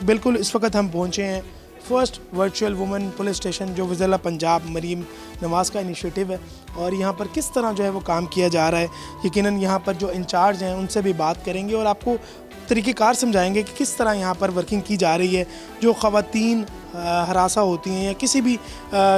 बिल्कुल इस वक्त हम पहुँचे हैं first virtual women police station जो वज़ीर पंजाब मरीम नवाज़ का इनिशिएटिव है, और यहाँ पर किस तरह जो है वो काम किया जा रहा है। यकीनन यहाँ पर जो इंचार्ज हैं उनसे भी बात करेंगे और आपको तरीक़ेकार समझाएंगे कि किस तरह यहाँ पर वर्किंग की जा रही है। जो ख़वातीन हरासा होती हैं या किसी भी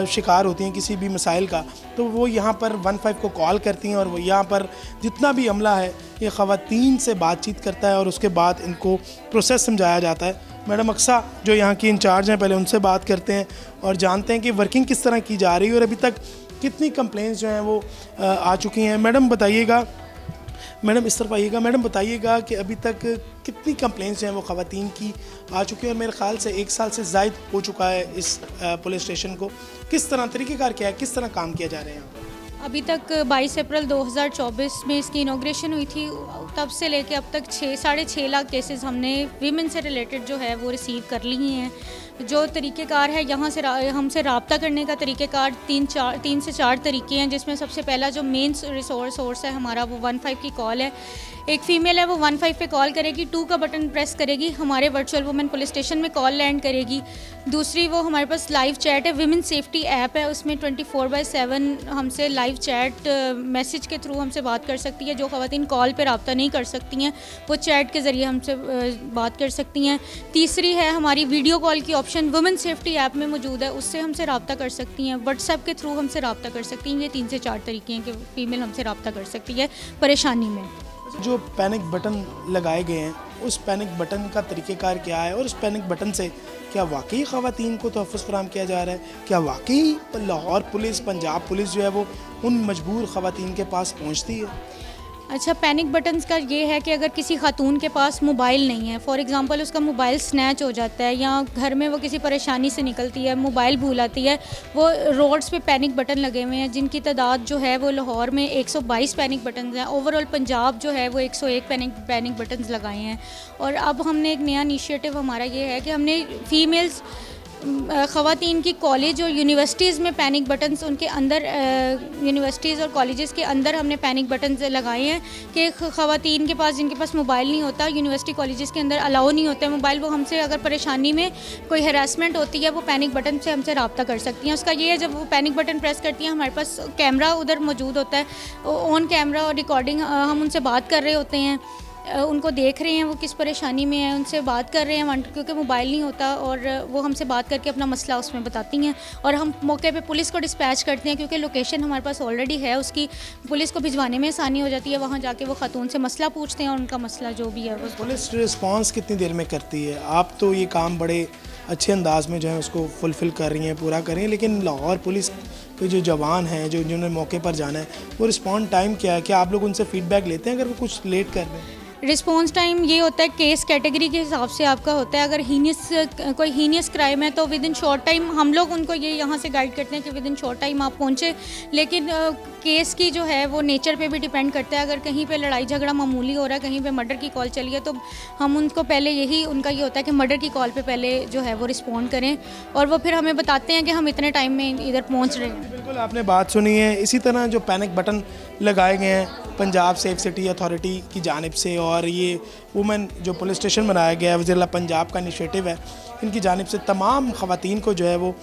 शिकार होती हैं किसी भी मसाइल का, तो वो यहाँ पर 15 को कॉल करती हैं और वो यहाँ पर जितना भी अमला है ये ख़वातीन से बातचीत करता है और उसके बाद इनको प्रोसेस समझाया जाता है। मैडम अक्सा जो यहाँ की इंचार्ज हैं, पहले उनसे बात करते हैं और जानते हैं कि वर्किंग किस तरह की जा रही है और अभी तक कितनी कंप्लेंट्स जो हैं वो आ चुकी हैं। मैडम बताइएगा, मैडम इस तरफ आइएगा, मैडम बताइएगा कि अभी तक कितनी कंप्लेंट्स हैं वो ख़वातीन की आ चुकी है और मेरे ख़्याल से 1 साल से ज़ायद हो चुका है इस पुलिस स्टेशन को। किस तरह तरीक़ेकार क्या है, किस तरह काम किया जा रहा है यहाँ पर? अभी तक 22 अप्रैल 2024 में इसकी इनॉग्रेशन हुई थी, तब से लेके अब तक 6-6.5 लाख केसेस हमने वीमेन से रिलेटेड जो है वो रिसीव कर ली हैं। जो तरीक़ेकार है यहाँ से हमसे रब्ता करने का तरीक़ेकार 3 से 4 तरीके हैं, जिसमें सबसे पहला जो मेन सोर्स है हमारा वो 15 की कॉल है। एक फ़ीमेल है वो 15 पे कॉल करेगी, 2 का बटन प्रेस करेगी, हमारे वर्चुअल वुमेन पुलिस स्टेशन में कॉल लैंड करेगी। दूसरी वो हमारे पास लाइव चैट है, विमेन सेफ्टी ऐप है, उसमें 24/7 हमसे लाइव चैट मैसेज के थ्रू हमसे बात कर सकती है। जो ख़वातीन कॉल पे रब्ता नहीं कर सकती हैं वो चैट के ज़रिए हमसे बात कर सकती हैं। तीसरी है हमारी वीडियो कॉल की ऑप्शन वुमेन सेफ्टी ऐप में मौजूद है, उससे हमसे रब्ता कर सकती हैं। व्हाट्सएप के थ्रू हमसे रब्ता कर सकती हैं। ये 3 से 4 तरीके हैं कि फ़ीमेल हमसे रब्ता कर सकती है परेशानी में। जो पैनिक बटन लगाए गए हैं उस पैनिक बटन का तरीक़ेकार क्या है और उस पैनिक बटन से क्या वाकई ख़वातीन को तहफ़्फ़ुज़ फ़राहम किया जा रहा है? क्या वाकई लाहौर पुलिस, पंजाब पुलिस जो है वो उन मजबूर ख़वातीन के पास पहुँचती है? अच्छा, पैनिक बटन्स का ये है कि अगर किसी खातून के पास मोबाइल नहीं है, फॉर एग्ज़ाम्पल उसका मोबाइल स्नैच हो जाता है या घर में वो किसी परेशानी से निकलती है, मोबाइल भूल आती है, वो रोड्स पे पैनिक बटन लगे हुए हैं जिनकी तादाद जो है वो लाहौर में 122 पैनिक बटन्स हैं। ओवरऑल पंजाब जो है वो 101 पैनिक बटन्स लगाए हैं। और अब हमने एक नया इनिशिएटिव हमारा ये है कि हमने फ़ीमेल्स ख़वातीन की कॉलेज और यूनिवर्सिटीज़ में पैनिक बटन्स उनके अंदर यूनिवर्सिटीज़ और कॉलेजेस के अंदर हमने पैनिक बटन्स लगाए हैं कि ख़वातीन के पास जिनके पास मोबाइल नहीं होता, यूनिवर्सिटी कॉलेजेस के अंदर अलाउ नहीं होता है मोबाइल, वो हमसे अगर परेशानी में कोई हरासमेंट होती है वो पैनिक बटन से हमसे रब्ता कर सकती हैं। उसका ये है जब वो पैनिक बटन प्रेस करती हैं हमारे पास कैमरा उधर मौजूद होता है, ऑन कैमरा और रिकॉर्डिंग, हम उनसे बात कर रहे होते हैं, उनको देख रहे हैं वो किस परेशानी में है, उनसे बात कर रहे हैं क्योंकि मोबाइल नहीं होता, और वो हमसे बात करके अपना मसला उसमें बताती हैं। और हम मौके पे पुलिस को डिस्पैच करते हैं क्योंकि लोकेशन हमारे पास ऑलरेडी है, उसकी पुलिस को भिजवाने में आसानी हो जाती है। वहाँ जाके वो खातून से मसला पूछते हैं और उनका मसला जो भी है वो पुलिस रिस्पॉन्स कितनी देर में करती है? आप तो ये काम बड़े अच्छे अंदाज में जो है उसको फुलफ़िल कर रही हैं, पूरा कर रही हैं, लेकिन लाहौर पुलिस के जो जवान हैं जो जिन्होंने मौके पर जाना है वो रिस्पॉन्ड टाइम क्या है? क्या आप लोग उनसे फ़ीडबैक लेते हैं अगर वो कुछ लेट कर रहे हैं? रिस्पॉन्स टाइम ये होता है केस कैटेगरी के हिसाब से आपका होता है। अगर कोई हीनियस क्राइम है तो विद इन शॉर्ट टाइम हम लोग उनको ये यहाँ से गाइड करते हैं कि विद इन शॉर्ट टाइम आप पहुँचे, लेकिन केस की जो है वो नेचर पे भी डिपेंड करता है। अगर कहीं पे लड़ाई झगड़ा मामूली हो रहा है, कहीं पे मर्डर की कॉल चली है, तो हम उनको पहले यही उनका ये होता है कि मर्डर की कॉल पे पहले जो है वो रिस्पॉन्ड करें और वो फिर हमें बताते हैं कि हम इतने टाइम में इधर पहुँच रहे हैं। बिल्कुल आपने बात सुनी है। इसी तरह जो पैनिक बटन लगाए गए हैं पंजाब सेफ सिटी अथॉरिटी की जानिब से और ये वुमेन जो पुलिस स्टेशन बनाया गया है वज़ीर पंजाब का इनिशिएटिव है, इनकी जानिब से तमाम ख़वातीन को जो है वो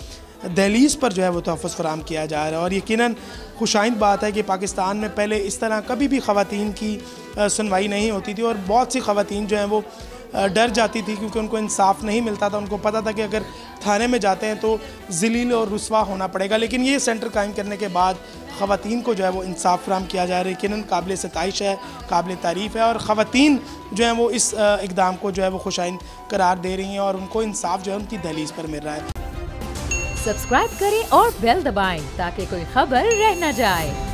दहलीज़ पर जो है वो तहफ़्फ़ुज़ फ़राहम किया जा रहा है। और यकीनन खुशाइंद बात है कि पाकिस्तान में पहले इस तरह कभी भी ख़वातीन की सुनवाई नहीं होती थी और बहुत सी ख़वातीन जो हैं वो डर जाती थी क्योंकि उनको इंसाफ नहीं मिलता था। उनको पता था कि अगर थाने में जाते हैं तो ज़लील और रुस्वा होना पड़ेगा, लेकिन ये सेंटर कायम करने के बाद ख़वातीन को जो है वो इंसाफ फराहम किया जा रहा है। यकीनन काबिल सताइश है, काबिल तारीफ़ है और ख़वातीन जो हैं वो इस इक़दाम को जो है वो खुशाइंद करार दे रही हैं और उनको इंसाफ जो है उनकी दहलीज़ पर मिल रहा है। सब्सक्राइब करें और बेल दबाएं ताकि कोई खबर रह न जाए।